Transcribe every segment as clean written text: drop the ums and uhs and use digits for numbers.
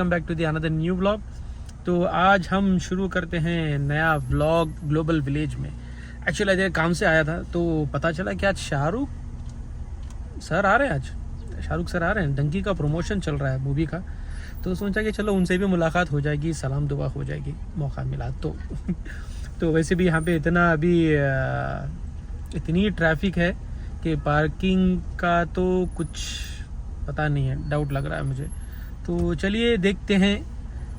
Welcome back to the another new vlog. तो आज हम शुरू करते हैं नया व्लॉग ग्लोबल विलेज में। एक्चुअली आज काम से आया था तो पता चला कि आज शाहरुख सर आ रहे हैं। आज शाहरुख सर आ रहे हैं, डंकी का प्रमोशन चल रहा है मूवी का। तो सोचा कि चलो उनसे भी मुलाकात हो जाएगी, सलाम दुआ हो जाएगी, मौका मिला तो तो वैसे भी यहाँ पे इतना अभी इतनी ट्रैफिक है कि पार्किंग का तो कुछ पता नहीं है, डाउट लग रहा है मुझे। तो चलिए देखते हैं,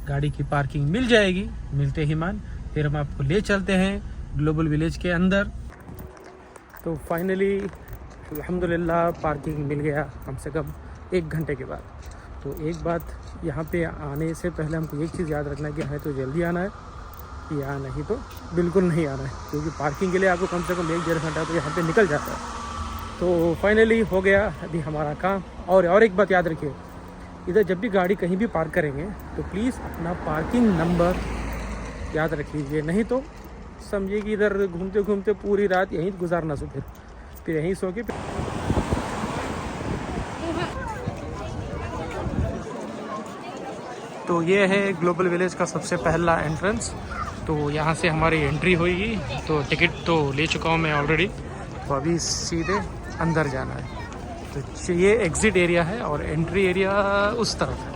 गाड़ी की पार्किंग मिल जाएगी मिलते ही मान, फिर हम आपको ले चलते हैं ग्लोबल विलेज के अंदर। तो फाइनली अल्हम्दुलिल्लाह पार्किंग मिल गया कम से कम 1 घंटे के बाद। तो एक बात यहाँ पे आने से पहले हमको एक चीज़ याद रखना है कि हमें तो जल्दी आना है या नहीं तो बिल्कुल नहीं आना है, क्योंकि पार्किंग के लिए आपको कम से कम 1-1.5 घंटा तो यहाँ पे निकल जाता है। तो फाइनली हो गया अभी हमारा काम। और एक बात याद रखिए, इधर जब भी गाड़ी कहीं भी पार्क करेंगे तो प्लीज़ अपना पार्किंग नंबर याद रख लीजिए, नहीं तो समझिए कि इधर घूमते घूमते पूरी रात यहीं गुजारना सो, फिर यहीं सो के तो ये है ग्लोबल विलेज का सबसे पहला एंट्रेंस। तो यहाँ से हमारी एंट्री होगी। तो टिकट तो ले चुका हूँ मैं ऑलरेडी, तो अभी सीधे अंदर जाना है। तो ये एग्ज़िट एरिया है और एंट्री एरिया उस तरफ है।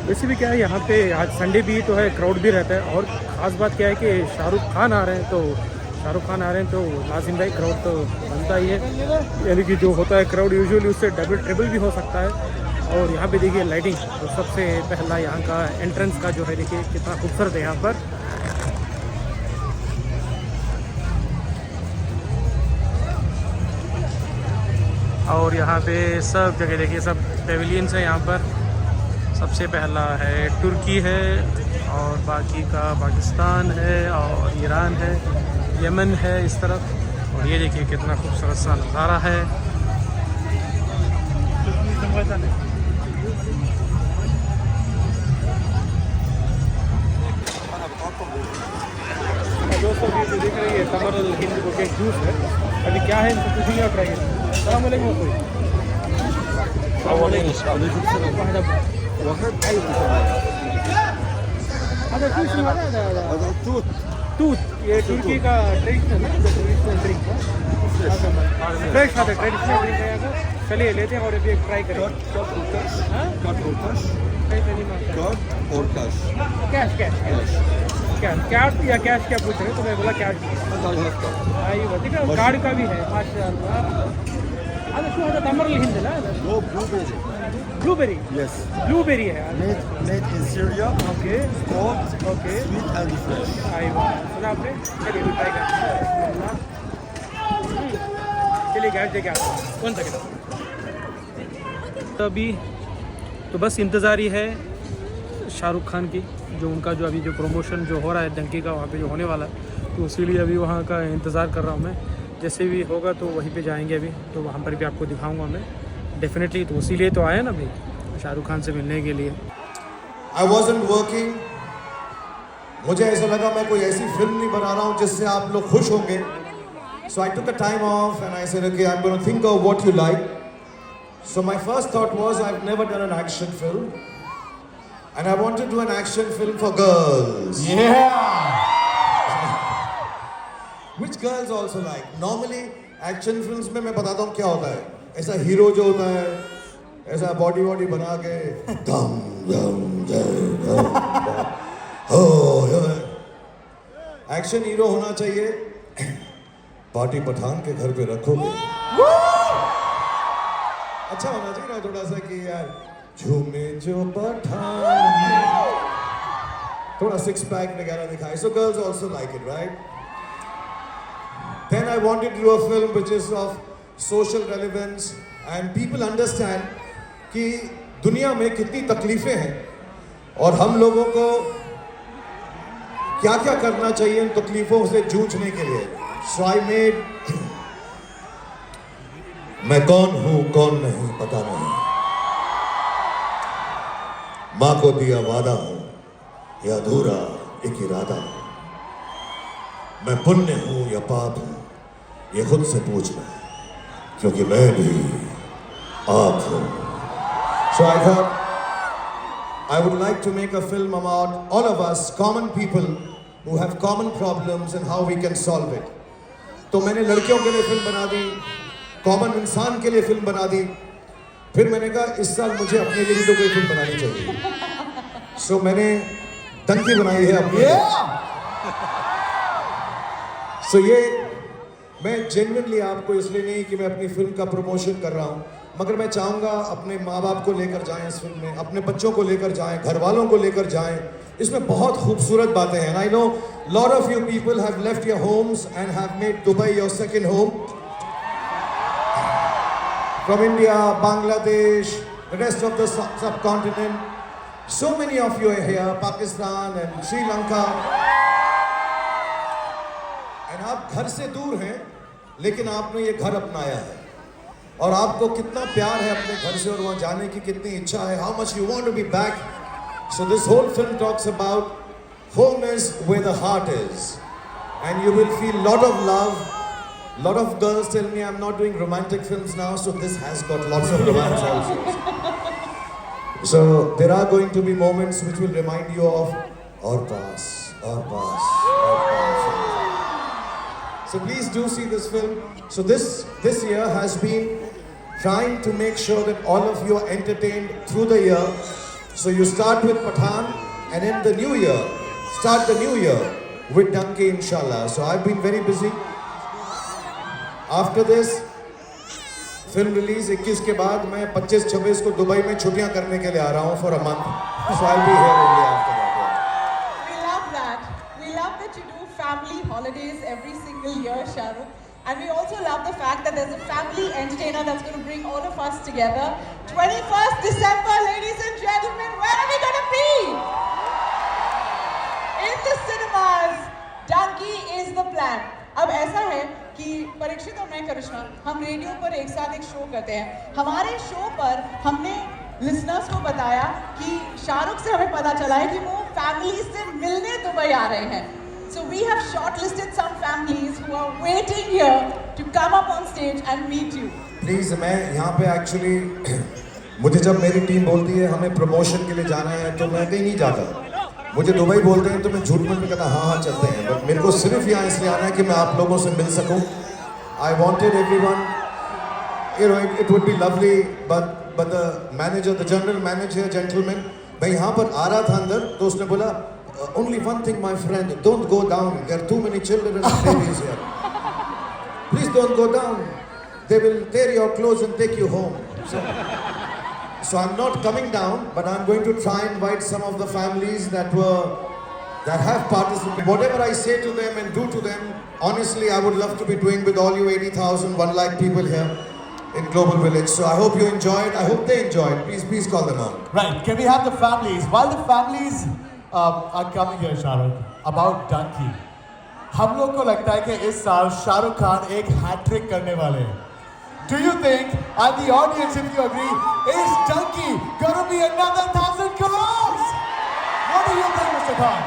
वैसे भी क्या है, यहाँ पे आज संडे भी तो है, क्राउड भी रहता है। और ख़ास बात क्या है कि शाहरुख खान आ रहे हैं, तो लाजिम भाई क्राउड तो बनता ही है। यानी कि जो होता है क्राउड यूजुअली उससे डबल ट्रिपल भी हो सकता है। और यहाँ पे देखिए लाइटिंग, तो सबसे पहला यहाँ का एंट्रेंस का जो है देखिए कितना खूबसूरत है यहाँ पर। और यहाँ पे सब जगह देखिए सब पेविलियंस है। यहाँ पर सबसे पहला है तुर्की है, और बाकी का पाकिस्तान है और ईरान है, यमन है इस तरफ। और ये देखिए कितना खूबसूरत सा नज़ारा है। दोस्तों ये देख रही है तमर हिंद को केक जूस है। अभी क्या है इनको पूछेंगे और ट्राई करेंगे। السلام عليكم اخوي. وعليكم السلام. هذا شو اسمه هذا؟ هذا توت. ये तुर्की का ट्रेडिशनल ड्रिंक है। फ्रेश है, ट्रेडिशनल ड्रिंक है यहाँ का। चलिए लेते हैं और अभी एक ट्राई करें। कैश या कैश क्या पूछ रहे हैं? तो मैं बोला कैश। ठीक है, कार्ड का भी है माशाल्लाह। هذا شو هذا تمر الهند لا هذا blueberry Yes. blueberry है Made in Syria. Okay Smoked, okay sweet and fresh. आइए सुना आपने। चलिए भी ट्राई करते हैं। चलिए गाइड देखिए आप 1 सेकंड। तो अभी तो बस इंतज़ार ही है शाहरुख खान की, जो उनका जो अभी जो प्रमोशन जो हो रहा है डंकी का वहाँ पे जो होने वाला है, तो इसीलिए अभी वहाँ का इंतज़ार कर रहा हूँ मैं। जैसे भी होगा तो वहीं पे जाएंगे अभी, तो वहाँ पर भी आपको दिखाऊंगा मैं डेफिनेटली। तो इसीलिए तो आए ना भाई, शाहरुख खान से मिलने के लिए। I wasn't working. मुझे ऐसा लगा मैं कोई ऐसी फिल्म नहीं बना रहा हूँ जिससे आप लोग खुश होंगे। So I took a time off and I said, okay, I'm going to think of what you like. So my first thought was, I've never done an action film, and I want to do an action film for girls. Yeah. Which girls also like. Normally action films में मैं बताता हूँ क्या होता है। ऐसा hero जो होता है, ऐसा बॉडी बना के दम दम दम एक्शन हीरो होना चाहिए। पार्टी पठान के घर पे रखोगे, अच्छा होना चाहिए ना थोड़ा सा कि यार झूमे जो पठान, थोड़ा 6 पैक वगैरह दिखाए। So girls also like it, right? Then I wanted to do a film which is of social relevance and people understand कि दुनिया में कितनी तकलीफें हैं और हम लोगों को क्या क्या करना चाहिए इन तकलीफों से जूझने के लिए। So I made मैं कौन हूं कौन नहीं पता नहीं, मां को दिया वादा हूं या अधूरा एक इरादा, मैं पुण्य हूं या पाप हूं ये खुद से पूछना, क्योंकि मैं भी आप हूं। So I thought I would like to make a film about all of us, common people who have common problems and how we can solve it. तो मैंने लड़कियों के लिए फिल्म बना दी, कॉमन इंसान के लिए फिल्म बना दी, फिर मैंने कहा इस साल मुझे अपने लिए भी तो कोई फिल्म बनानी चाहिए। सो मैंने डंकी बनाई है अपने लिए। सो ये मैं जेन्युइनली आपको इसलिए नहीं कि मैं अपनी फिल्म का प्रमोशन कर रहा हूँ, मगर मैं चाहूँगा अपने माँ बाप को लेकर जाएं इस फिल्म में, अपने बच्चों को लेकर जाएं, घर वालों को लेकर जाएं। इसमें बहुत खूबसूरत बातें हैं। I know lot of you people have left your homes and have made Dubai your second home. From India, Bangladesh, the rest of the subcontinent. So many of you are here, Pakistan and Sri Lanka. And आप घर से दूर हैं, लेकिन आपने ये घर अपनाया है। और आपको कितना प्यार है अपने घर से और वहाँ जाने की कितनी इच्छा है. How much you want to be back. So this whole film talks about home is where the heart is. And you will feel lot of love. Lot of girls tell me I'm not doing romantic films now, so this has got lots of romance also. So there are going to be moments which will remind you of our past, our past, our past. So please do see this film. So this year has been trying to make sure that all of you are entertained through the year. So you start with Pathaan, and in the new year, start the new year with Donkey, inshallah. So I've been very busy. After this film release 21 के बाद मैं 25-26 को Dubai में छुट्टियां करने के लिए आ रहा हूं for a month. So I will be here only after that. We love that. We love that you do family holidays every single year, Shahrukh. And we also love the fact that there's a family entertainer that's going to bring all of us together. 21st December, ladies and gentlemen, where are we going to be? In the cinemas. Donkey is the plan. अब ऐसा है कि परीक्षित और मैं करिश्मा हम radio पर एक साथ एक शो करते हैं. हमारे शो पर हमने लिसनर्स को बताया कि शाहरुख से हमें पता चला है कि वो फैमिली से मिलने दुबई आ रहे हैं. So we have shortlisted some families who are waiting here to come up on stage and meet you. Please मैं यहाँ पे एक्चुअली मुझे जब मेरी टीम बोलती है हमें प्रमोशन के लिए जाना है तो मैं कहीं नहीं जाता. मुझे दुबई बोलते हैं तो मैं झूठ में कहता हाँ चलते हैं. बट मेरे को सिर्फ यहाँ इसलिए आना है कि मैं आप लोगों से मिल सकूँ. I wanted everyone, you know, it would be lovely, but the manager, the general manager, gentleman, मैं यहाँ पर आ रहा था अंदर तो उसने बोला only one thing my friend, don't go down, there are too many children and babies here. Please don't go down, they will tear your clothes and take you home. So I'm not coming down, but I'm going to try and invite some of the families that have participated. Whatever I say to them and do to them, honestly, I would love to be doing with all you 80,000, 1 lakh people here in Global Village. So I hope you enjoy it. I hope they enjoy it. Please call them out. Right, can we have the families? While the families are coming here, Shahrukh, about Donkey, हम लोग को लगता है कि इस साल शाहरुख खान एक hat trick करने वाले हैं. Do you think, and the audience, if you agree, is Donkey going to be another 1,000 crores? What do you think, Mr. Khan?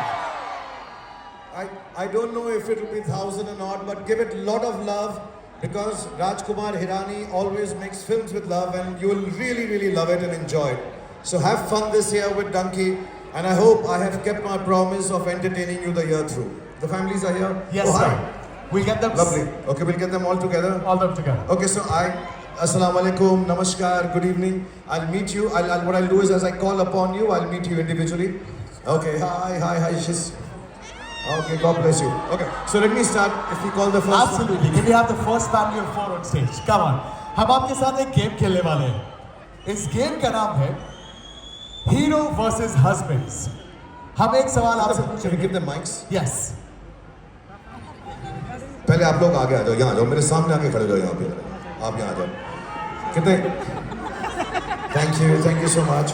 I don't know if it will be 1,000 or not, but give it a lot of love because Rajkumar Hirani always makes films with love and you will really, really love it and enjoy it. So have fun this year with Donkey and I hope I have kept my promise of entertaining you the year through. The families are here? Yes, oh, sir. Hi. We'll get them. Lovely. Okay, we'll get them all together. All them together. Okay, so Assalamu alaikum, namaskar, good evening. I'll meet you. What I'll do is as I call upon you, I'll meet you individually. Okay, hi, she's... Okay, God bless you. Okay, so let me start. If we call the first Absolutely. Can we have the first family of 4 on stage? Come on. हम आपके साथ एक game खेलने वाले हैं. इस game का नाम है Hero versus Husbands. हम एक सवाल आपसे Should we पूछेंगे. give them mics? Yes. पहले आप लोग आगे आ जाओ, यहाँ आ जाओ, मेरे सामने आके खड़े हो जाओ यहाँ पे. आप यहाँ आ जाओ. कितने? Thank you so much.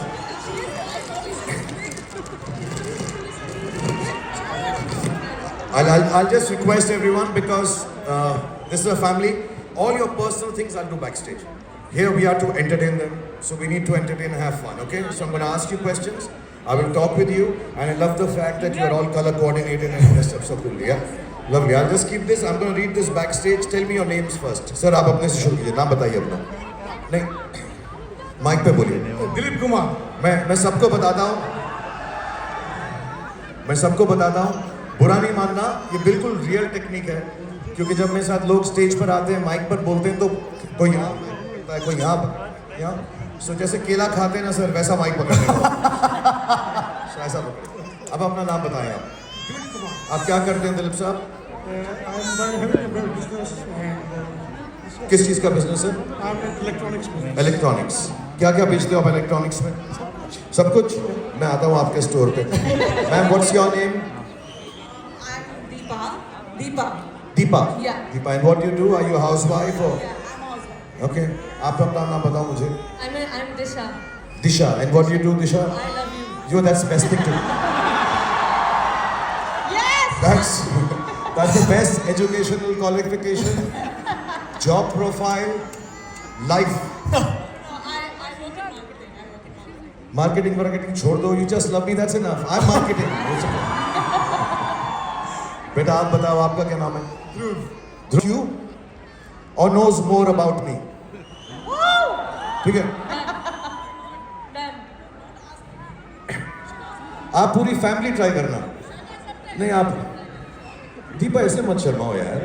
I'll just request everyone because this is a family. All your personal things I'll do backstage. Here we are to entertain them, so we need to entertain and have fun. Okay? So I'm going to ask you questions. I will talk with you, and I love the fact that you are all color coordinated and dressed up so coolly. Yeah, lovely. I'll just keep this. I'm going to read this backstage. Tell me your names first. Sir, आप अपने से शुरू कीजिए. नाम बताइए अपना. नहीं. Mic पे बोलिए। दिलीप कुमार। मैं सबको बताता हूँ, बुरा नहीं मानना, ये बिल्कुल रियल टेक्निक है। क्योंकि जब मेरे साथ लोग स्टेज पर आते हैं, माइक पर बोलते हैं, तो कोई यहाँ होता है, कोई यहाँ। सो जैसे केला खाते हैं ना सर, वैसा माइक पकड़ने का। So, ऐसा पकड़े। अब अपना नाम बताएं आप। दिलीप कुमार। आप क्या करते हैं दिलीप साहब? बिजनेस किस चीज़ का बिजनेस है? Electronics business. इलेक्ट्रॉनिक्स। क्या क्या बेचते हो आप इलेक्ट्रॉनिक्स में? सब कुछ। मैं आता हूँ आपके स्टोर पे। Ma'am, what's your name? I'm Deepa. Deepa. Yeah. Deepa, and what you do? Are you housewife और? Yeah, I'm also. ओके, आप अपना नाम बताओ मुझे। I'm Disha. Disha, and what you do Disha? I love you. You, that's best thing to do. Yes. That's the best educational qualification, job profile, life. No, I work in marketing. Marketing छोड़ दो, you just love me, that's enough. I'm marketing. बेटा आप बताओ, आपका क्या नाम है? ध्रुव। You or knows more about me? ठीक है। Done. आप पूरी फैमिली ट्राई करना। नहीं आप दीपा ऐसे मत शर्माओ यार।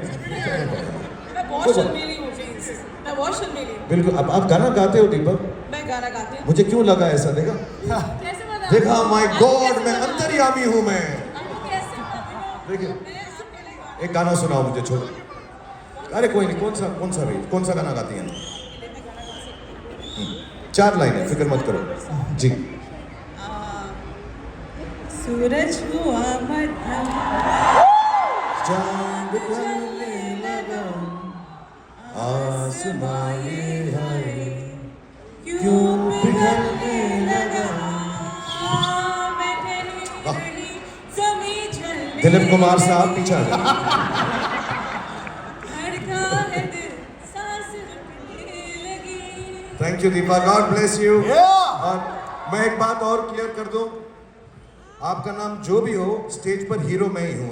मैं बहुत शर्मीली हूँ प्लीज। मैं बहुत शर्मीली हूँ। बिल्कुल। अब आप गाना गाते हो दीपक? मैं गाना गाती हूँ। मुझे क्यों लगा ऐसा? देखा कैसे बता? देखा, माय गॉड, मैं अंतर्यामी हूँ मैं। आपको कैसे बता? देखिए, एक गाना सुनाओ मुझे, छोड़ो। अरे कोई नहीं, कौन सा गाना गाती हैं? 4 लाइनें, फिक्र मत करो जी। सूरज हुआ मध्यम, चांद ढलने लगा, आसमां ये है क्यों पिघलने लगा। दिलीप कुमार साहब पीछे आ जाओ। Thank you Deepa, God bless you. और मैं एक बात और क्लियर कर दूं, आपका नाम जो भी हो, स्टेज पर हीरो मैं ही हूं।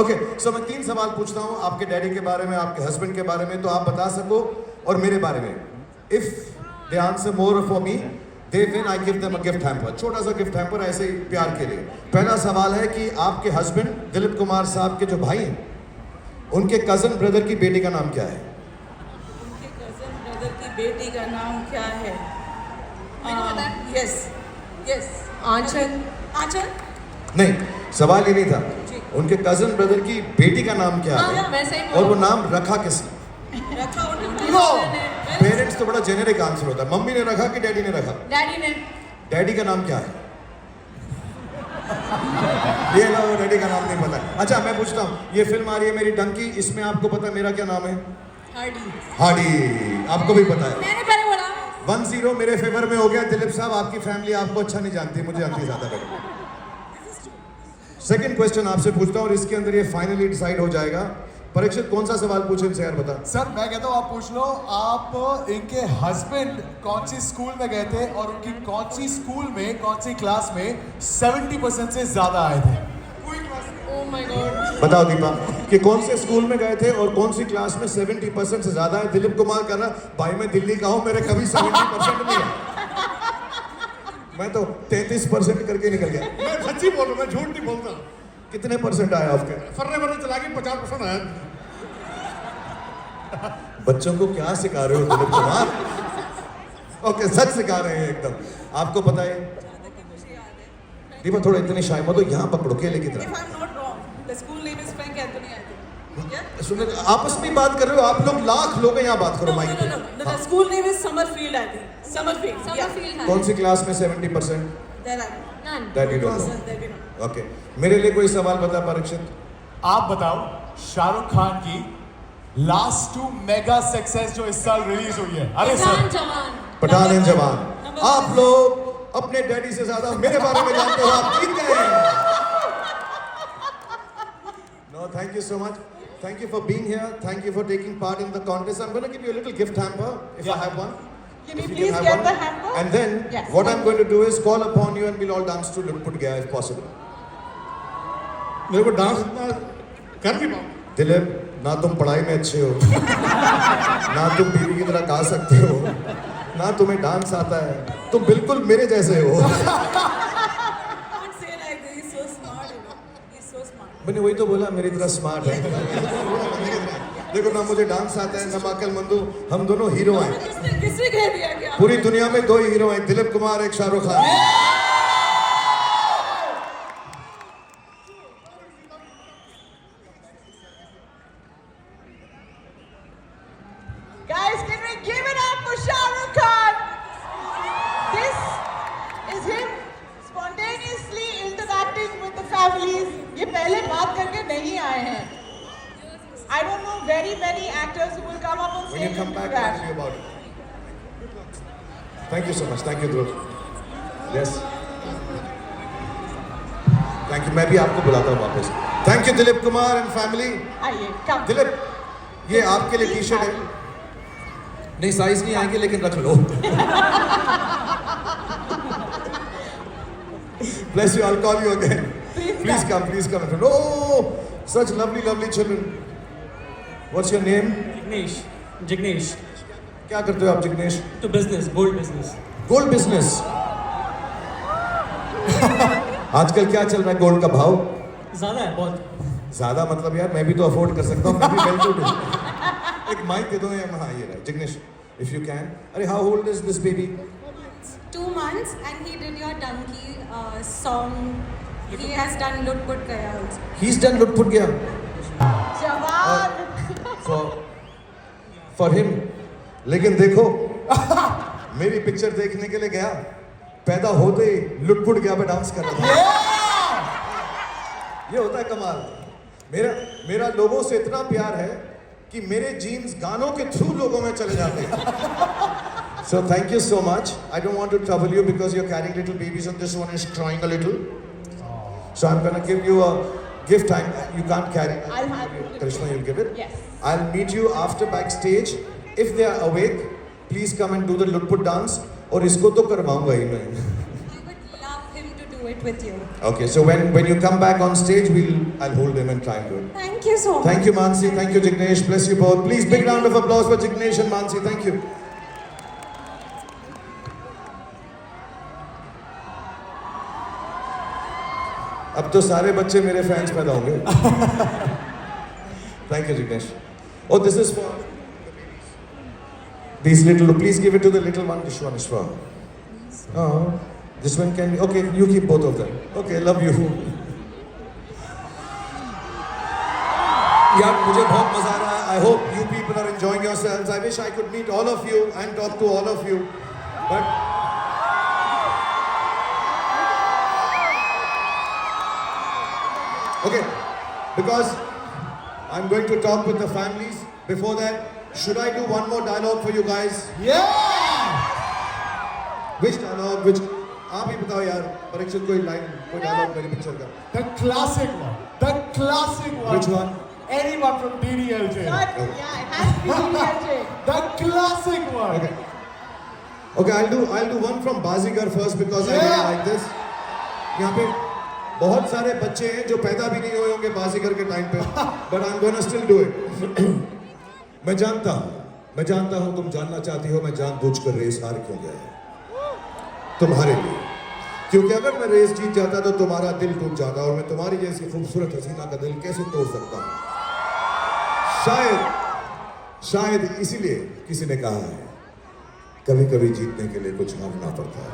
ओके, सो मैं 3 सवाल पूछता हूं आपके डैडी के बारे में, आपके हस्बैंड के बारे में, तो आप बता सको, और मेरे बारे में। If they answer more for me, they win, I give them a gift hamper. छोटा सा गिफ्ट हैम्पर, ऐसे ही प्यार के लिए। पहला सवाल है कि आपके हस्बैंड दिलीप कुमार साहब के जो भाई हैं, उनके कजन ब्रदर की बेटी का नाम क्या है? उनके कजन ब्रदर की बेटी का नाम क्या है? यस आंचल. आंचल। नहीं, सवाल ये नहीं था। उनके कजन ब्रदर की बेटी का नाम क्या हाँ, है? मैं सही बोल और वो नाम रखा किसने? रखा उन्होंने। पेरेंट्स तो बड़ा जेनेरिक आंसर होता है। मम्मी ने रखा कि डैडी ने रखा? डैडी ने. डैडी का नाम क्या है? ये लो, डैडी का नाम नहीं पता। अच्छा, मैं पूछता हूँ, ये फिल्म आ रही है मेरी डंकी, इसमें आपको पता है मेरा क्या नाम है? हार्डी. हार्डी। आपको भी पता है। मैंने पहले बोला. 1-0 मेरे फेवर में हो गया। दिलीप साहब, आपकी फैमिली आपको अच्छा नहीं जानती, मुझे जानती ज्यादा बेटर। सेकंड क्वेश्चन आपसे पूछता हूँ, और इसके अंदर ये फाइनली डिसाइड हो जाएगा। परीक्षित, कौन सा सवाल पूछे इनसे यार, बता। सर मैं कहता हूँ आप पूछ लो, आप इनके हस्बैंड कौन सी स्कूल में गए थे और उनकी कौन सी स्कूल में, कौन सी क्लास में 70% से ज्यादा आए थे? Oh my God. बताओ दीपा, कि कौन से स्कूल में गए थे और कौन सी क्लास में 70% से ज्यादा है? दिलीप कुमार कर रहा, भाई मैं दिल्ली का हूँ, मेरे कभी 70% नहीं है। मैं तो 33% करके निकल गया। मैं सच्ची बोल रहा हूँ, मैं झूठ नहीं बोलता। कितने परसेंट आया आपके? फर्रे वर्रे चला के 50% आया। बच्चों को क्या सिखा रहे हो दिलीप कुमार? ओके, सच सिखा रहे हैं एकदम। आपको पता है दीपा, थोड़ा इतनी शाय मत हो, यहाँ पकड़ो केले की If तरह। I'm not wrong, the school name is Frank Anthony, I think. Yeah? सुनो, आपस में बात कर रहे हो आप लोग, लाख लोग हैं यहाँ, बात करो No, माइक no, पे। no, no. The school name is Summerfield, I think. Summerfield. Yeah. Summerfield कौन High. सी क्लास में 70%? There I None. That you don't know. No. There we know. Okay, मेरे लिए कोई सवाल बता परीक्षित। आप बताओ, शाहरुख खान की लास्ट 2 मेगा सक्सेस जो इस साल रिलीज हुई है। अरे पठान सर, जवान. पठान एंड जवान। Number आप one. लोग अपने डैडी से ज्यादा मेरे बारे में जानते हो, आप जीत गए। No, thank you so much. Thank you for being here. Thank you for taking part in the contest. I'm going to give you a little gift hamper if I have one. Can we If you please have get one. the hamper? And then Yes. what I'm going to do is call upon you and we'll all dance to Lutput Gaya if possible. मेरे को dance इतना कर नहीं पाऊँ। Dilip, ना तुम पढ़ाई में अच्छे हो, ना तुम बीवी की तरह गा सकते हो, ना तुम्हें डांस आता है, तुम बिल्कुल मेरे जैसे हो। Don't say like this. He's so smart. You know. He's so smart. मैंने वही तो बोला, मेरी तरह स्मार्ट है। देखो ना मुझे डांस आता है, ना माकल मंदू, हम दोनों हीरो हैं। किसने कह दिया क्या? पूरी दुनिया में दो ही हीरो हैं, दिलीप कुमार, एक Shahrukh Khan. Guys, can we give it up for Shah Rukh Khan? This is him spontaneously interacting with the families. ये पहले बात करके नहीं आए हैं. I don't know very many actors who will come up on When you stage come and do back, tell me that. about it. Thank you so much. Thank you, Dhruv. Yes. Thank you. मैं भी आपको बुलाता हूँ वापस. Thank you, Dilip Kumar and family. आइए, come. Dilip, ये आपके लिए टी-शर्ट है. नहीं, साइज नहीं आएंगे, लेकिन रख लो. Bless you. I'll call you again. Please come. Please come. Oh, such lovely, lovely children. What's your name? Jignesh, क्या करते हो आप Jignesh? to business, gold business. Gold business. आजकल क्या चल रहा है गोल्ड का भाव? ज़्यादा है बहुत. ज्यादा मतलब यार मैं भी तो अफोर्ड कर सकता हूँ, मैं भी वेल टू डू. एक माइक दे दो या हाँ ये रहा जिग्नेश, इफ यू कैन. अरे how old is this baby? 2 months and he did your Donkey song. He has done Lut Put Gaya also. He is done लुट पुट गया जवान. For him. लेकिन देखो मेरी पिक्चर देखने के लिए गया, पैदा होते ही लुटपुट गया पे डांस कर रहा था. ये होता है कमाल. मेरा लोगों से इतना प्यार है कि मेरे जीन्स गानों के थ्रू लोगों में चले जाते हैं. So thank you so much. I don't want to trouble you because you're carrying little babies and this one is crying a little. So I'm gonna give you a gift. You can't carry. I'll have it. Karishma, you'll give it? Yes. I'll meet you after backstage. If they are awake, please come and do the Lutput dance. और इसको तो करवाऊंगा ही मैं. I would love him to do it with you. Okay, so when you come back on stage, I'll hold him and try and do it. Thank you so much. Thank you, Mansi. Thank you, Jignesh. Bless you both. Please, big round of applause for Jignesh and Mansi. Thank you. अब तो सारे बच्चे मेरे fans पैदा होंगे. Thank you, Jignesh. Oh, this is for these little. Please give it to the little one. This one is for. Oh, this one can be. Okay, you keep both of them. Okay, love you. यार मुझे बहुत मजा आ रहा है. I hope you people are enjoying yourselves. I wish I could meet all of you and talk to all of you, but. Okay, because I'm going to talk with the families. Before that, should I do one more dialogue for you guys? Yeah! Which dialogue? Which? आप ही बताओ यार. परीक्षित कोई line, कोई dialogue मेरी picture का. The classic one. The classic one. Which one? Anyone from DDLJ. But, yeah, it has to be DDLJ. The classic one. Okay. Okay, I'll do one from Bazigar first because I really like this. यहाँ पे बहुत सारे बच्चे हैं जो पैदा भी नहीं हुए होंगे बाजीगर के टाइम पे, but I'm gonna still do it. मैं जानता हूँ तुम जानना चाहती हो मैं जानबूझकर रेस हार क्यों गया तुम्हारे लिए, क्योंकि अगर मैं रेस जीत जाता तो तुम्हारा दिल टूट जाता और मैं तुम्हारी जैसी खूबसूरत हसीना का दिल कैसे तोड़ सकता हूँ. शायद इसीलिए किसी ने कहा है कभी कभी जीतने के लिए कुछ हारना पड़ता है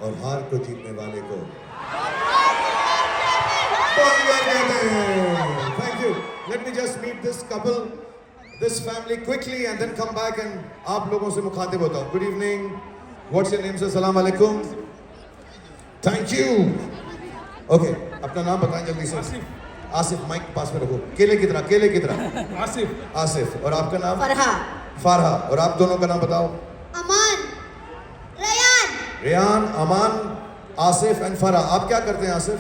और हार को जीतने वाले को Thank you. Let me just meet this couple, this family quickly and then come back and आप लोगों से मुखातिब होता हूँ. Good evening. What's your name sir? Salaam alaikum. Thank you. Okay. अपना नाम बताएं जल्दी से. आसिफ. माइक पास में रखो. केले की तरह. आसिफ. और आपका नाम? फरहा. और आप दोनों का नाम बताओ. Aman. रेयान, अमान, आसिफ एंड फरहा. आप क्या करते हैं आसिफ?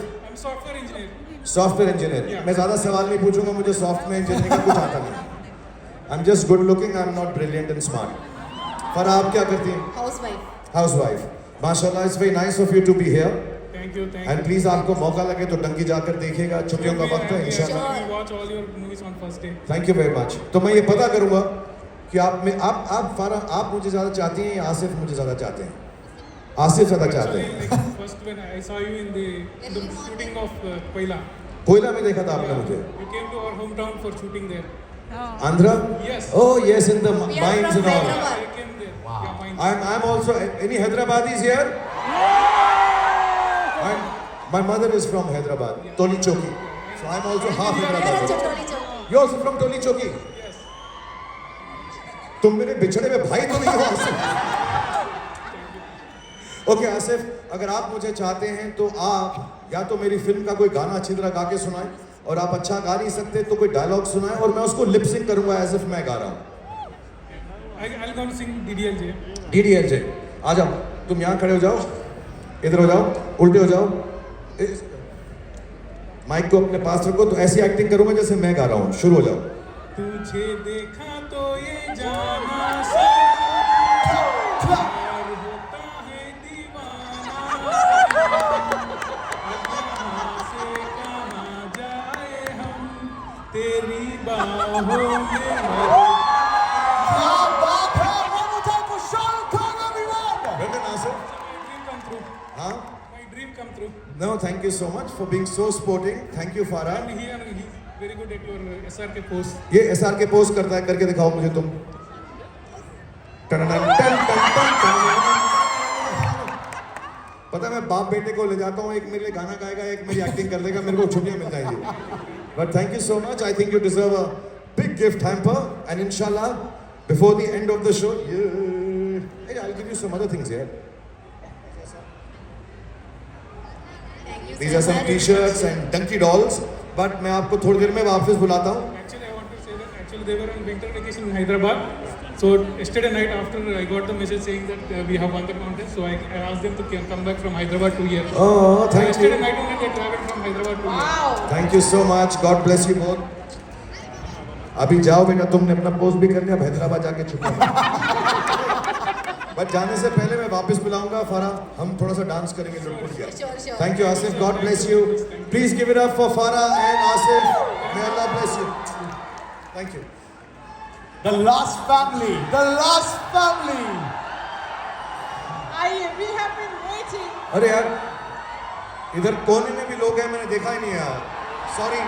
Software engineer. मैं ज़्यादा सवाल नहीं पूछूंगा, मुझे सॉफ्टवेयर इंजीनियरिंग का कुछ आता नहीं. I am just good looking, I am not brilliant and smart. Farah आप क्या करती हैं? Housewife. हाउसवाइफ. माशाल्लाह, it's very nice of you to be here. Thank you. And please आपको मौका लगे तो डंकी जाकर देखिएगा, छुट्टियों का वक्त है इंशाल्लाह। We watch all your movies on first day. Thank you very much. तो मैं ये पता करूंगा कि आप फारा आप मुझे ज़्यादा चाहती हैं या आसिफ मुझे ज़्यादा चाहते हैं? आसिफ ज़्यादा चाहते हैं। Like, first when I saw you in the shooting of Koila, कोयला में देखा था आपने मुझे, you came to our hometown for shooting there. Andhra? Yes. Oh yes, in the We are mines from and all. Hyderabad. I came there. Wow. Yeah, mine. I'm also any Hyderabadis here? My mother is from Hyderabad, Toli Choki. So I'm also half Hyderabadi. You're also from Toli Choki? Yes. तुम मेरे बिछड़े में भाई तो नहीं हो Asif? Okay Asif, अगर आप मुझे चाहते हैं तो आप या तो मेरी फिल्म का कोई गाना अच्छी तरह गा के सुनाएं, और आप अच्छा गा नहीं सकते तो कोई डायलॉग सुनाएं और मैं उसको लिप सिंक करूंगा एज इफ मैं गा रहा हूं। I'll go and sing DDLJ. DDLJ, आ जाओ, तुम यहाँ खड़े हो जाओ, इधर हो जाओ, उल्टे हो जाओ, माइक को अपने पास रखो, तो ऐसी एक्टिंग करूंगा जैसे मैं गा रहा हूँ। शुरू हो जाओ। तुझे देखा तो ये जाना सा प्यार होता है दीवाना, कहाँ से कहाँ जाए हम तेरी बाहों में क्या बात है! One more time for Shah Rukh Khan, everyone! Brendan, Asif? My dream come true. हाँ? My dream come true. No, thank you so much for being so sporting. Thank you, Farah. And he's very good at your SRK post. ये SR के post करता है, करके दिखाओ मुझे तुम। Ton-ton-ton, ton-ton-ton, ton-ton. पता है मैं बाप बेटे को ले जाता हूँ, एक मेरे लिए गाना गाएगा, एक मेरी एक्टिंग कर देगा, मेरे को छुट्टियाँ मिल जाएंगी। But thank you so much. I think you deserve a big gift hamper, and inshallah, before the end of the show, hey, I'll give you some other things here. These are some T-shirts and donkey dolls. But मैं आपको थोड़ी देर में वापस बुलाता हूँ। Actually, I want to say that actually they were on winter vacation in Hyderabad. So yesterday night after I got the message saying that we have won the contest, so I asked them to come back from Hyderabad to here. Oh, So thank yesterday you. night only they traveled from Hyderabad to here. Wow. Thank you so much. God bless you both. अभी जाओ बेटा, तुमने अपना post भी कर लिया, अब हैदराबाद जाके छुट्टी। बट जाने से पहले मैं वापस बुलाऊंगा फारा, हम थोड़ा सा डांस करेंगे लुटपुट के। Sure. Thank you Asif, God bless you. Please give it up for Farah and Asif. May Allah bless you. Thank you. The last family, the last family. आइए, we have been waiting. अरे यार, इधर कोने में भी लोग हैं, मैंने देखा ही नहीं यार। Sorry.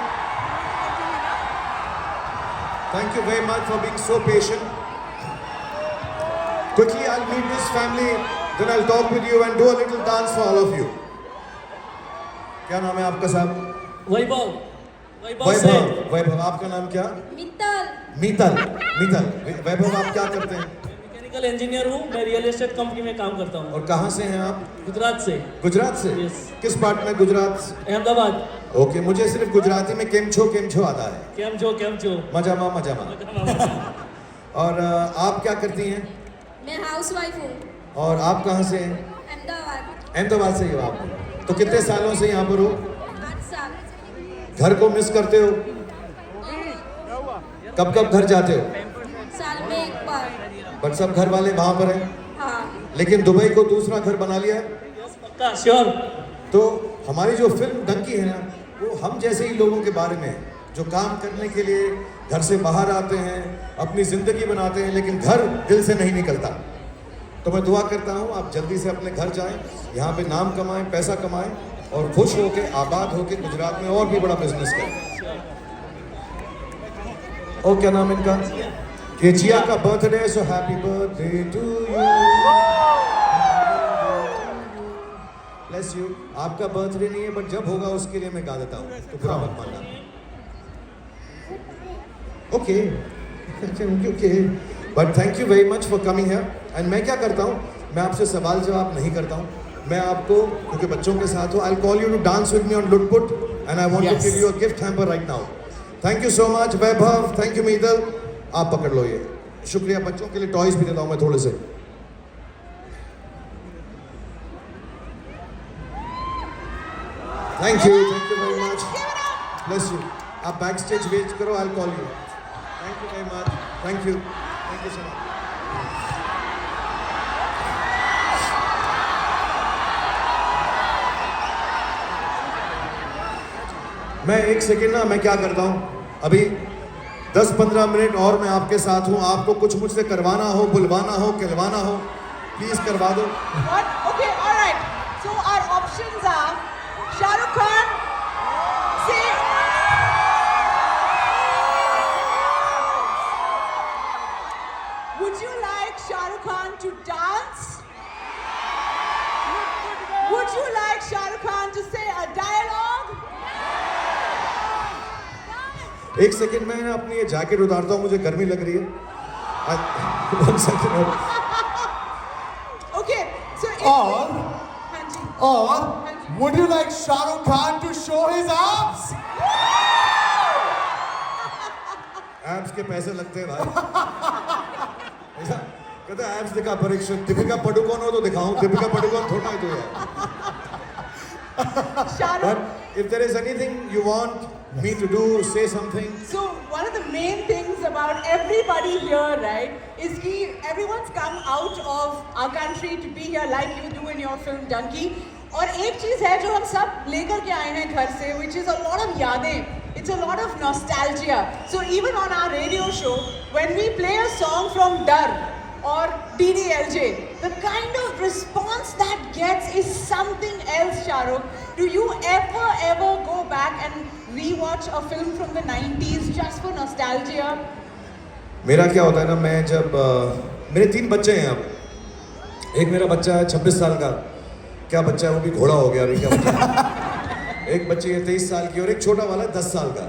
Thank you very much for being so patient. Quickly, I'll meet this family, then I'll talk with you and do a little dance for all of you. क्या नाम है आपका साहब? वैभव वैभव। सेठ। वैभव, आपका नाम क्या? मित्तल। मीतल। मीतल। वैभव, आप क्या करते हैं? मैकेनिकल इंजीनियर हूँ, मैं रियल एस्टेट कंपनी में काम करता हूँ। और कहाँ से हैं आप? गुजरात से। गुजरात से? Yes. किस पार्ट में गुजरात? अहमदाबाद। ओके, मुझे सिर्फ गुजराती में केम छो आता है। केम छो। मजामा। और आप क्या करती हैं? मैं हाउसवाइफ हूँ। और आप कहाँ से हैं? अहमदाबाद। अहमदाबाद से ही हो आप? तो कितने सालों से यहाँ पर हो? 8 साल। घर को मिस करते हो? कब घर जाते हो? साल में एक बार। बट सब घर वाले वहाँ पर हैं, हाँ। लेकिन दुबई को दूसरा घर बना लिया है। पक्का श्योर। तो हमारी जो फिल्म डंकी है ना, वो हम जैसे ही लोगों के बारे में है, जो काम करने के लिए घर से बाहर आते हैं, अपनी ज़िंदगी बनाते हैं, लेकिन घर दिल से नहीं निकलता। तो मैं दुआ करता हूँ आप जल्दी से अपने घर जाएं, यहाँ पे नाम कमाएं, पैसा कमाएं और खुश होके आबाद होके गुजरात में और भी बड़ा बिजनेस करें। और क्या नाम इनका? ये जिया का birthday, so happy birthday to you. Bless you. आपका बर्थडे नहीं है, बट जब होगा उसके लिए मैं गा देता हूँ, तो बुरा मत मानना। Okay, but thank you very much for coming here. And मैं क्या करता हूँ, मैं आपसे सवाल जवाब नहीं करता हूँ, मैं आपको, क्योंकि बच्चों के साथ हो, I call you to dance with me on लुटपुट and I want to give you a gift hamper right now. Thank you so much Vaibhav, thank you Meetal. आप पकड़ लो ये, शुक्रिया। बच्चों के लिए टॉयज भी देता हूँ मैं थोड़े से। Thank you very much, bless you. आप बैक स्टेज वेट करो, आई call you. Thank you very much, thank you so much. मैं एक सेकेंड ना, मैं क्या करता हूँ अभी 10-15 मिनट और मैं आपके साथ हूँ. आपको कुछ मुझसे करवाना हो, बुलवाना हो, खिलवाना हो, प्लीज करवा दो. What? Okay, all right. So our options are Shah Rukh Khan, say. Would you like Shah Rukh Khan to dance? Would you like Shah Rukh Khan to say a dialogue? एक second मैं ना अपनी ये jacket उतारता हूँ, मुझे गर्मी लग रही है. 1 second. Okay, so if और हाँ जी. और would you like Shah Rukh Khan to show his abs? Abs के पैसे लगते हैं भाई. ऐसा कहता है एब्स दिखा परीक्षित. दीपिका पादुकोण हो तो दिखाऊं. दीपिका पादुकोण थोड़ा है तो यार. Shah Rukh. But if there is anything you want me to do, say something. So one of the main things about everybody here, right, is that everyone's come out of our country to be here like you do in your film Dunki. और एक चीज है जो हम सब लेकर के आए हैं घर से, which is a lot of यादें. It's a lot of nostalgia. So even on our radio show, when we play a song from Dar or DDLJ, the kind of response that gets is something else, Shah Rukh. Do you ever go back and rewatch a film from the 90s just for nostalgia? मेरा क्या होता है ना, मैं जब मेरे 3 बच्चे हैं अब. एक मेरा बच्चा है 26 साल का. क्या बच्चा है, वो भी घोड़ा हो गया अभी. क्या बच्चा है? एक बच्ची है 23 साल की और एक छोटा वाला 10 साल का.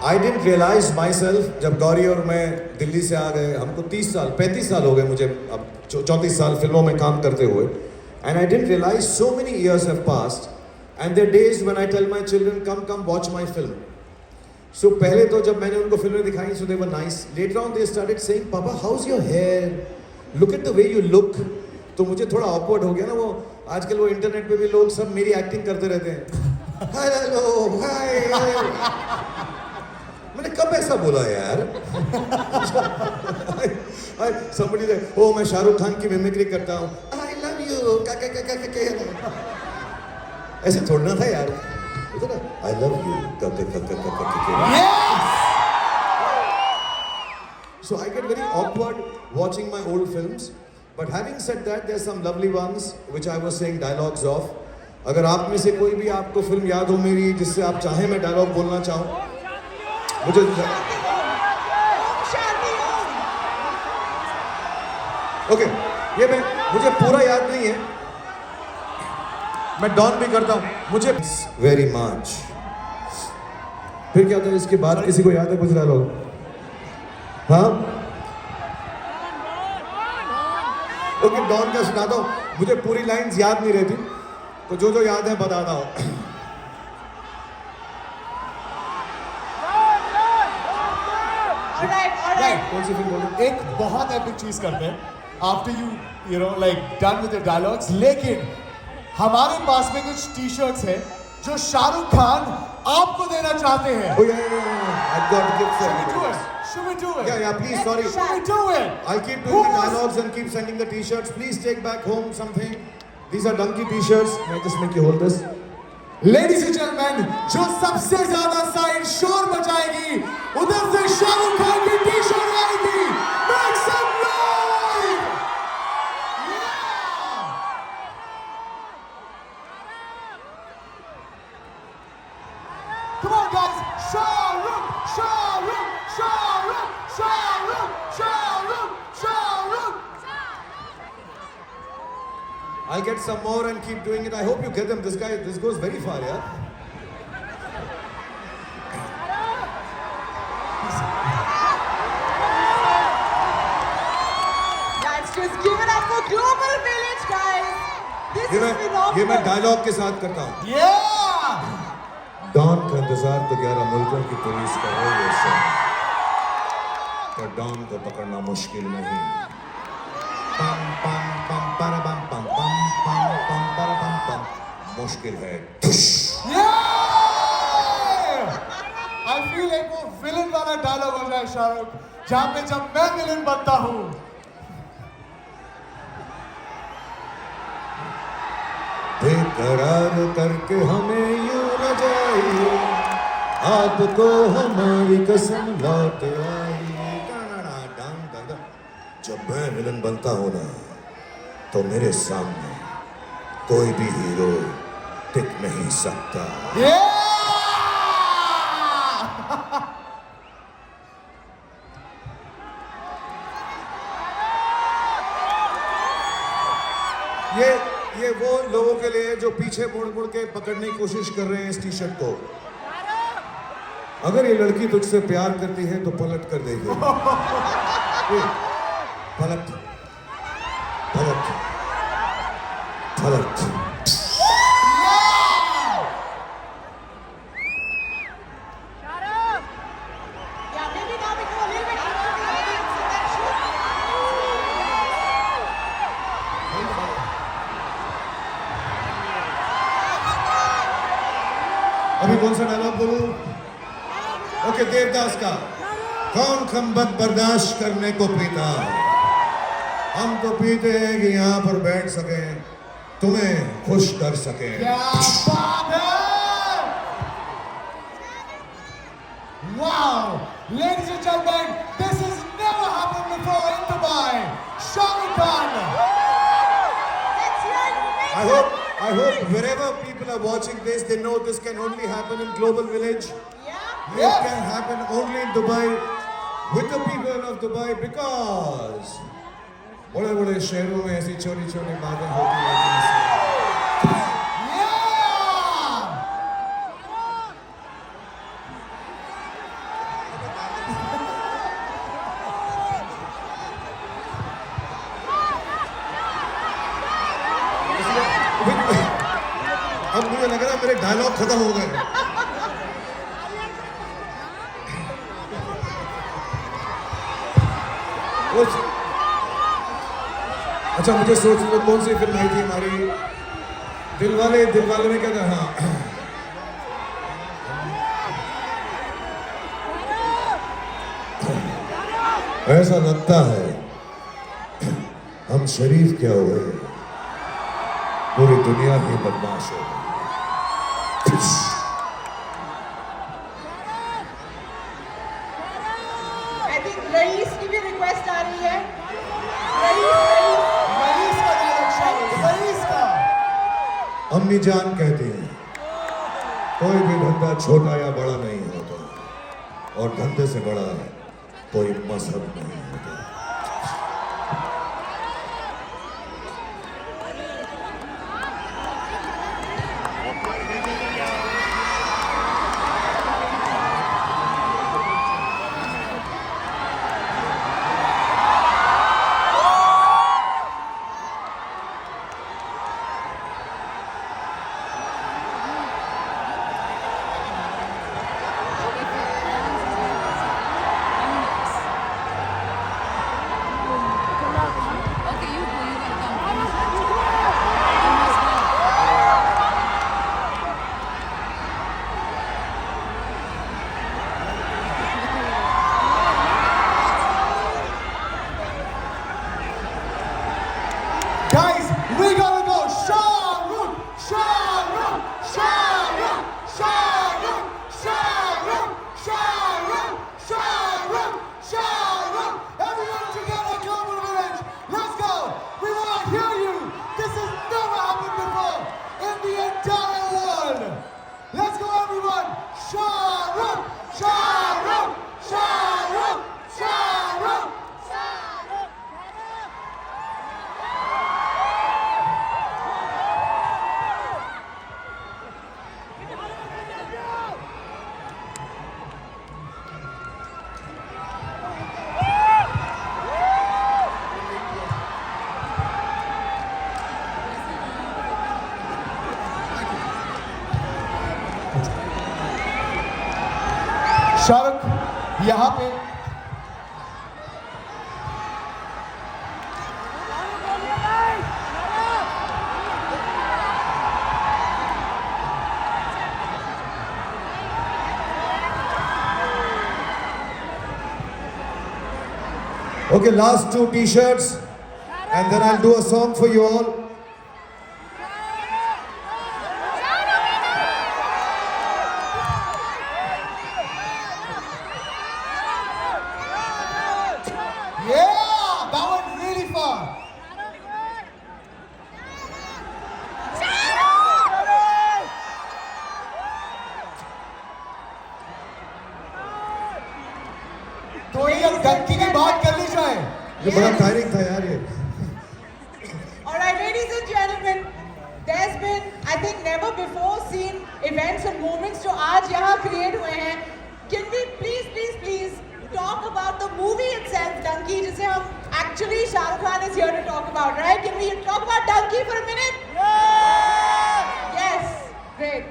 I didn't realise myself जब गौरी और मैं दिल्ली से आ गए. हमको 35 साल हो गए मुझे अब, 34 साल फिल्मों में काम करते हुए. And I didn't realize so many years have passed and there days when I tell my children come watch my film. So पहले तो जब मैंने उनको फिल्में दिखाई, so they were nice. Later on they started saying papa how is your hair, look at the way you look. तो मुझे थोड़ा ऑकवर्ड हो गया ना. वो आजकल वो इंटरनेट पे भी लोग सब मेरी एक्टिंग करते रहते हैं. Hello hi. मैंने कब ऐसा बोला यार. somebody said, oh मैं शाहरुख खान की मिमिक्री करता हूँ. I love you. ऐसे थोड़ना था यार. I love you. Yes! So I get very awkward watching my old films. But having said that, there's some lovely ones which I was saying dialogues of. अगर आप में से कोई भी आपको फिल्म याद हो मेरी जिससे आप चाहें मैं डायलॉग बोलना चाहूँ, मुझे ओके. ये मुझे पूरा याद नहीं है. मैं डॉन भी करता हूँ. मुझे वेरी मच. फिर क्या होता है इसके बाद? किसी को याद है कुछ डायलॉग? हाँ ओके, डॉन का सुनाता हूँ. मुझे पूरी लाइंस याद नहीं रहती, तो जो याद है बताता हूँ. All right. कौन सी फिल्म बोलूं? एक बहुत एपिक चीज करते हैं after you know like done with the dialogues. लेकिन हमारे पास में कुछ टी-शर्ट्स हैं जो शाहरुख खान आपको देना चाहते हैं. Oh yeah. I've got to give Should we do some. it? Should we do it? Yeah, please, sorry. Should we do it? I'll keep Who doing the wants- dialogues and keep sending the t-shirts. Please take back home something. These are Dunky t-shirts. May I just make you hold this? Ladies and gentlemen, जो सबसे ज्यादा side शोर बचाएगी उधर से शाहरुख खान की T-shirt आएगी. Make some noise! Yeah! Come on guys, Shahrukh, Shahrukh, Shahrukh, Shahrukh, Shahrukh, Shahrukh. I'll get some more and keep doing it. I hope you get them. This goes very far, yeah? Let's just give it up for Global Village, guys. This ये is मैं phenomenal. Dialogue के साथ करता हूँ. Yeah! Don का इंतजार तो 11 मुल्कों की पुलिस कर रही है सर, पर डॉन को पकड़ना मुश्किल नहीं. पम पम पम para pam pam pam pam pam para pam pam. मुश्किल है. Yeah! I feel like वो विलन वाला डायलॉग हो जाए शाहरुख, जहाँ पे जब मैं विलन बनता हूँ. बेकरार करके हमें यूं न जाइए, आपको हमारी कसम लौट आई। जब मैं विलन बनता हूं ना, तो मेरे सामने कोई भी हीरो टिक नहीं सकता। ये वो लोगों के लिए है जो पीछे मुड़ मुड़ के पकड़ने की कोशिश कर रहे हैं इस टी शर्ट को। अगर ये लड़की तुझसे प्यार करती है तो पलट कर देगी। पलट पलट पलट। Yeah, maybe now we go a little bit into the audience and then shoot. अभी कौन सा डायलॉग बोलूं? ओके, देवदास का। कौन खंबत बर्दाश्त करने को पीता, हम तो पीते हैं कि यहाँ पर बैठ सके, तुम्हें खुश कर सके। क्या बात है! Wow! Ladies and gentlemen, this has never happened before in Dubai. Shah Rukh Khan. Let's hear you make I hope wherever people are watching this, they know this can only happen in Global Village. Yeah. It can happen only in Dubai with the people of Dubai because बड़े बड़े शहरों में ऐसी छोटी छोटी बातें होती रहती हैं। Yeah! अब मुझे लग रहा है मेरे डायलॉग खत्म हो गए। अच्छा, मुझे सोच लो कौन सी फिल्म आई थी हमारी, दिलवाले में क्या था? हाँ, ऐसा लगता है हम शरीफ क्या हुए, पूरी दुनिया ही बदमाश हो। I think रईस की भी रिक्वेस्ट आ रही है। रईस का डायलॉग शायद, रईस का। अम्मी जान कहती हैं कोई भी धंधा छोटा या बड़ा नहीं होता, और धंधे से बड़ा कोई मजहब नहीं होता। Guys, we gotta go. Shah Rukh, Shah Rukh, Shah Rukh, Shah Rukh, Shah Rukh, Shah Rukh, Shah Rukh, Shah Rukh. Everyone together, Global Village. Let's go. We want to hear you. This has never happened before in the entire world. Let's go, everyone. Shah Rukh, Shah Rukh, Shah Rukh, Shah Rukh. Shahrukh यहाँ पे Okay, last two t-shirts and then I'll do a song for you all. ये बड़ा tiring था यार ये. All right, ladies and gentlemen, there's been, I think, never before seen events and moments जो आज यहाँ create हुए हैं. Can we please talk about the movie itself, Dunki, जिसे हम actually Shah Rukh Khan is here to talk about, right? Can we talk about Dunki for a minute? Yes, great.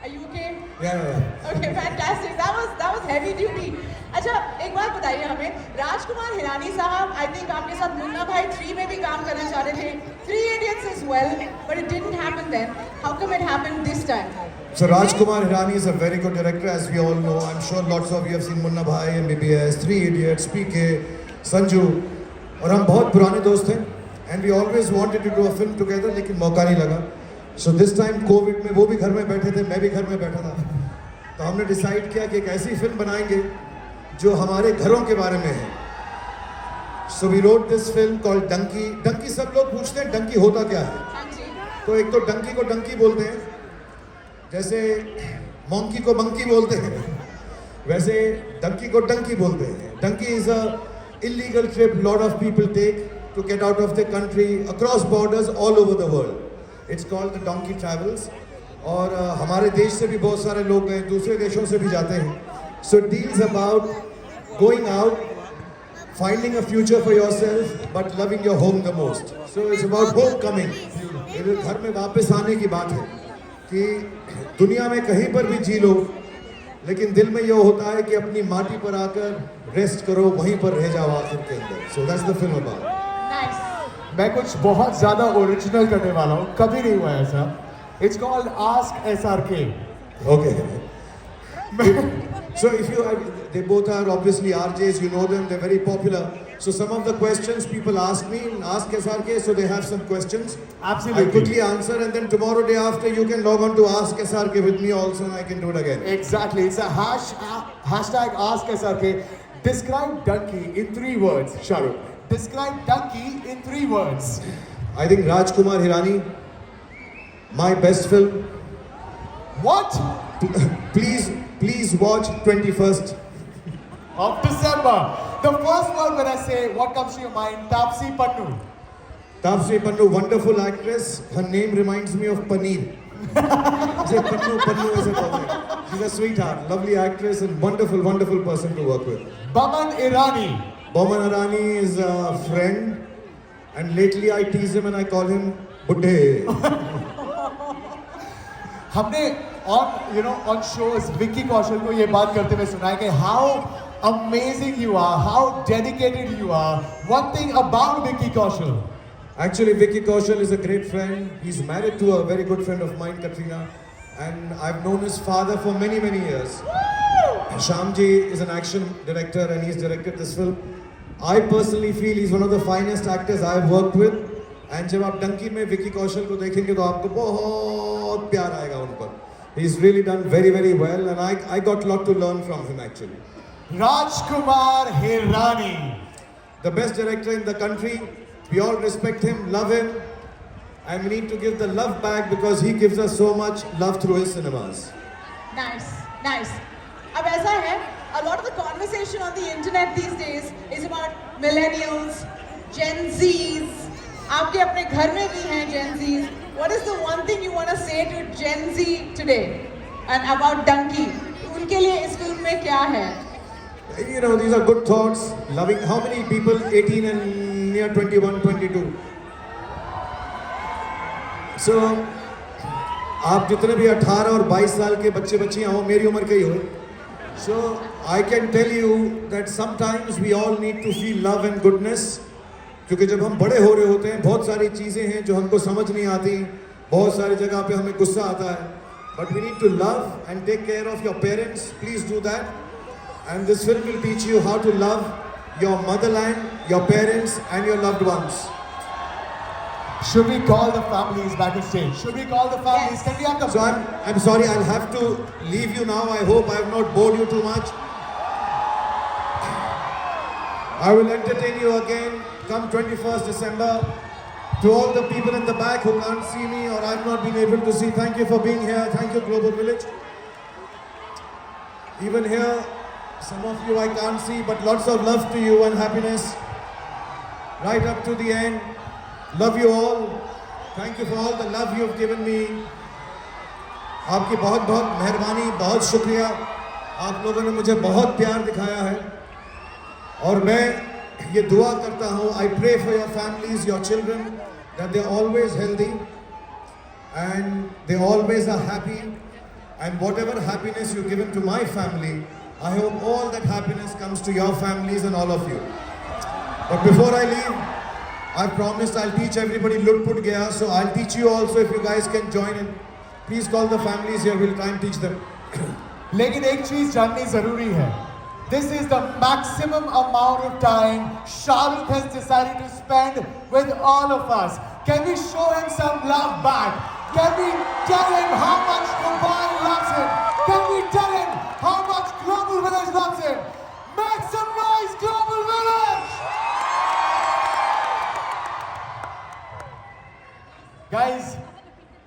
Are you okay? Yeah. Okay, fantastic. That was heavy duty. अच्छा, एक बात बताइए हमें, राजकुमार हिरानी साहब, I think आपके साथ मुन्ना भाई 3 में भी काम करना चाह रहे थे, 3 Idiots as well, but it didn't happen then. How come it happened this time? So Rajkumar Hirani is a very good director, as we all know. I'm sure lots of you have seen Munna Bhai, MBBS, 3 Idiots, PK, Sanju, और हम बहुत पुराने दोस्त हैं. And we always wanted to do a film together, लेकिन मौका नहीं लगा. So this time COVID में वो भी घर में बैठे थे, मैं भी घर में बैठा था. तो हमने डिसाइड किया कि एक ऐसी फिल्म बनाएंगे जो हमारे घरों के बारे में है. So we wrote this film called Dunki. Dunki सब लोग पूछते हैं डंकी होता क्या है. हाँ जी. तो एक तो डंकी को डंकी बोलते हैं, जैसे मोंकी को मंकी बोलते हैं, वैसे डंकी को डंकी बोलते हैं. Dunki is a illegal trip lot of people take to get out of the country across borders all over the world. It's called the Donkey Travels. और हमारे देश से भी बहुत सारे लोग गए, दूसरे देशों से भी जाते हैं. So it deals about going out, finding a future for yourself, but loving your home the most. So it's about homecoming. ये घर में वापस आने की बात है कि दुनिया में कहीं पर भी जी लो, लेकिन दिल में ये होता है कि अपनी माटी पर आकर रेस्ट करो, वहीं पर रह जाओ आखिर के अंदर. So that's the film about. Nice. मैं कुछ बहुत ज्यादा ओरिजिनल करने वाला हूँ, कभी नहीं हुआ ऐसा. It's called Ask SRK. Okay. So if you, they both are obviously RJs, you know them, they're very popular. So some of the questions people ask me in Ask SRK, so they have some questions. Absolutely. I quickly answer, and then tomorrow, day after, you can log on to Ask SRK with me also, and I can do it again. Exactly. It's a hashtag Ask SRK. Describe Dunki in 3 words, Shahrukh. Describe Dunki in 3 words. I think Rajkumar Hirani, my best film. What? Please watch 21st. Of December. The first word when I say, what comes to your mind? Taapsee Pannu. Taapsee Pannu, wonderful actress. Her name reminds me of Paneer. Say Pannu is a woman. She's a sweetheart, lovely actress, and wonderful person to work with. Boman Irani. Boman Irani is a friend, and lately I tease him and I call him Buddhe. हमने on shows Vicky Kaushal को ये बात करते हुए सुना है कि how amazing you are, how dedicated you are. One thing about Vicky Kaushal. Actually, Vicky Kaushal is a great friend. He's married to a very good friend of mine, Katrina, and I've known his father for many years. Shyamji is an action director and he's directed this film. I personally feel he's one of the finest actors I've worked with. And जब आप डंकी में विकी कौशल को देखेंगे तो आपको बहुत प्यार आएगा उन पर. He's really done very well, and I got a lot to learn from him actually. Rajkumar Hirani. The best director in the country. We all respect him, love him, and we need to give the love back because he gives us so much love through his cinemas. Nice. अब ऐसा है, a lot of the conversation on the internet these days is about millennials, Gen Zs. आपके अपने घर में भी हैं Gen Zs. What is the one thing you want to say to Gen Z today and about Dunki? उनके लिए इस film में क्या है? You know, these are good thoughts. Loving, how many people 18 and near 21, 22? So, आप जितने भी 18 और 22 साल के बच्चियां हो, मेरी उम्र के ही हो. So, I can tell you that sometimes we all need to feel love and goodness. क्योंकि जब हम बड़े हो रहे होते हैं, बहुत सारी चीज़ें हैं जो हमको समझ नहीं आती, बहुत सारी जगह पे हमें गुस्सा आता है. But we need to love and take care of your parents. Please do that. And this film will teach you how to love your motherland, your parents, and your loved ones. Should we call the families back on stage? Should we call the families? Yes. Can we have So I'm sorry, I'll have to leave you now. I hope I have not bored you too much. I will entertain you again come 21st December. To all the people in the back who can't see me or I've not been able to see, thank you for being here. Thank you, Global Village. Even here, some of you I can't see, but lots of love to you and happiness. right up to the end. Love you all. Thank you for all the love you've given me. आपकी बहुत बहुत मेहरबानी, बहुत शुक्रिया. आप लोगों ने मुझे बहुत प्यार दिखाया है और मैं ये दुआ करता हूँ. I pray for your families, your children, that they're always healthy and they always are happy. And whatever happiness you've given to my family, I hope all that happiness comes to your families and all of you. But before I leave, I promised I'll teach everybody Lutput Gaya, so I'll teach you also if you guys can join in. Please call the families here, we'll try and teach them. लेकिन एक चीज जाननी जरूरी है. This is the maximum amount of time Shahrukh has decided to spend with all of us. Can we show him some love back? Can we tell him how much Dubai loves him? Can we tell him how much Global Village loves him? Make some noise, Global Village! Guys,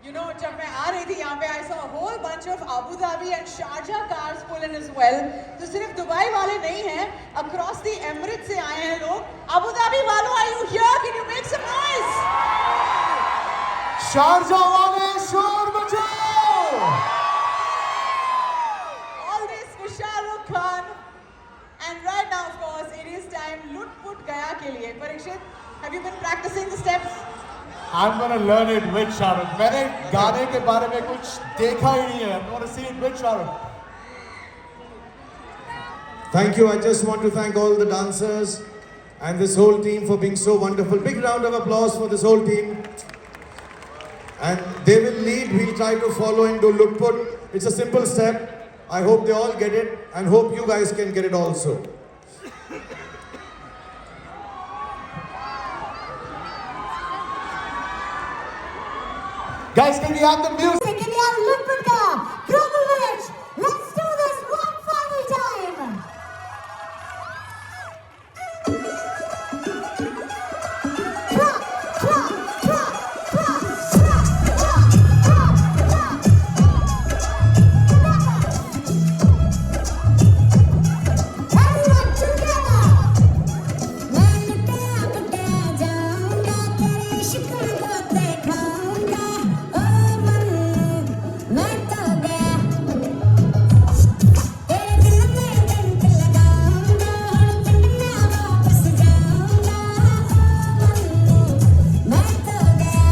You know, जब मैं आ रही थी यहाँ पे, I saw a whole bunch of Abu Dhabi and Sharjah cars pull in as well. तो सिर्फ Dubai वाले नहीं हैं, across the Emirates से आए हैं लोग. Abu Dhabi वालों, are you here? Can you make some noise? Sharjah wale shor bachao! All this for Shah Rukh Khan. And right now, of course, it is time Lutput Gaya के लिए. Parikshit, have you been practicing the steps? I'm gonna learn it with Shahrukh. मैंने गाने के बारे में कुछ देखा ही नहीं है. I'm gonna see it with Shahrukh. Thank you. I just want to thank all the dancers and this whole team for being so wonderful. Big round of applause for this whole team. And they will lead. We'll try to follow and do Lutput. It's a simple step. I hope they all get it and hope you guys can get it also. Guys, can we have the music? Can we have Lutput Gaya, Global Village? Let's do this one final time. Clap, clap, clap, clap, clap, clap, clap, clap. Everyone together. मैं लुटा पुटा जाऊंगा, तेरे शिकन को दिखाऊंगा. ओ मन, मैं तो गया. तेरे दिल में डंक लगाऊंगा, पिंडा वापस जाऊंगा. ओ मन, मैं तो गया.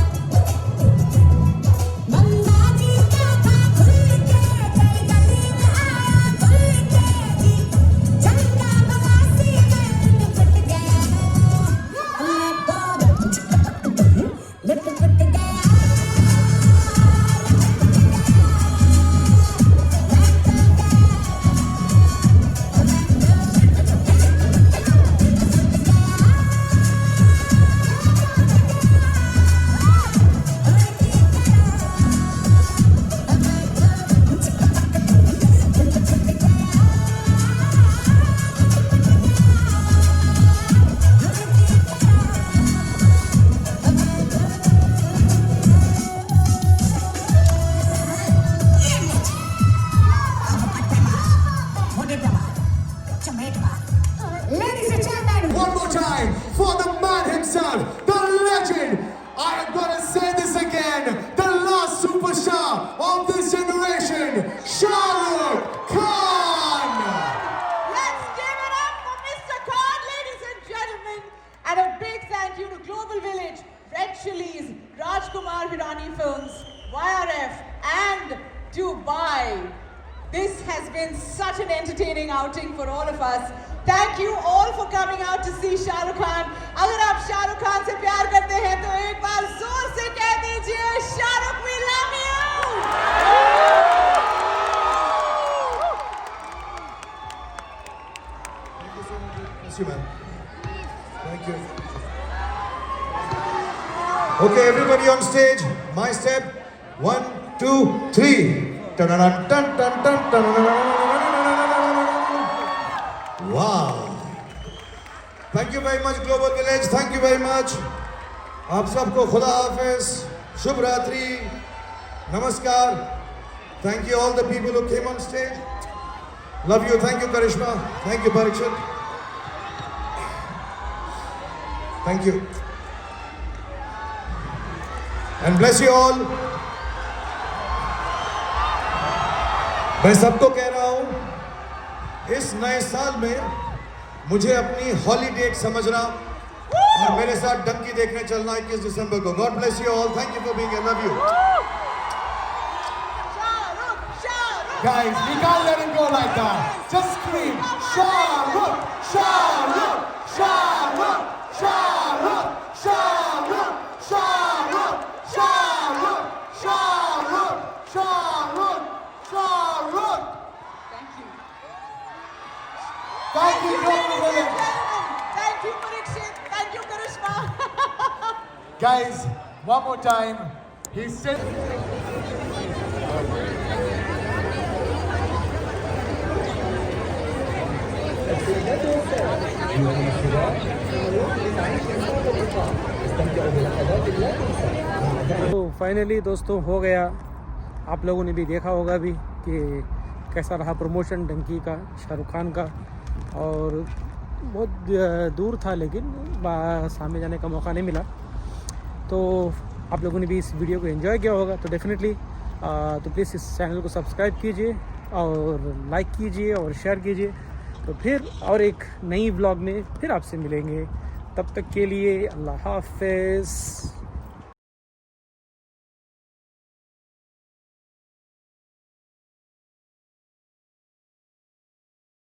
बंदा जीता था खुल के, कई गली में आया खुल के जी. झंडा बगासी में लुट गया. मैं तो लुट गया. Ladies and gentlemen, One more time for the man himself, the legend. I am gonna say this again. The last superstar of this generation, Shahrukh Khan. Let's give it up for Mr. Khan, ladies and gentlemen. And a big thank you to Global Village, Red Chillies, Rajkumar Hirani Films, YRF, and Dubai. This has been such an entertaining outing for all of us. Thank you all for coming out to see Shah Rukh Khan. अगर आप शाहरुख खान से प्यार करते हैं तो एक बार जोर से कह दीजिए, Shahrukh, we love you. Thank you so much. Bless you, man. Thank you. Okay, everybody on stage. My step. 1, 2, 3. Dun-dun-dun, dun-dun-dun, dun-dun-dun. Wow. Thank you very much, Global Village. Thank you very much. आप सबको खुदा हाफिज, शुभ रात्रि, नमस्कार. Thank you all the people who came on stage. Love you. Thank you, Karishma. Thank you, Parikshit. Thank you. And bless you all. मैं सबको कह रहा हूं इस नए साल में मुझे अपनी हॉलीडे समझना और मेरे साथ डंकी देखने चलना 21 दिसंबर को. God bless you all. Thank you for being here. Love you. Guys, we can't let him go like that. Just scream, Shahrukh, Shahrukh, Shahrukh, Shahrukh, Shahrukh, Shahrukh, Shahrukh, Shahrukh, Shahrukh, Shahrukh. Thank you. Thank you, Global Village. Thank you, Parikshit. Thank you, Karishma. Guys, one more time. He said. तो finally दोस्तों हो गया. आप लोगों ने भी देखा होगा भी कि कैसा रहा प्रमोशन डंकी का, शाहरुख खान का. और बहुत दूर था लेकिन सामने जाने का मौका नहीं मिला. तो आप लोगों ने भी इस वीडियो को एंजॉय किया होगा. तो डेफिनेटली तो प्लीज़ इस चैनल को सब्सक्राइब कीजिए और लाइक कीजिए और शेयर कीजिए. तो फिर और एक नई व्लॉग में फिर आपसे मिलेंगे. तब तक के लिए अल्लाह हाफ़िज़.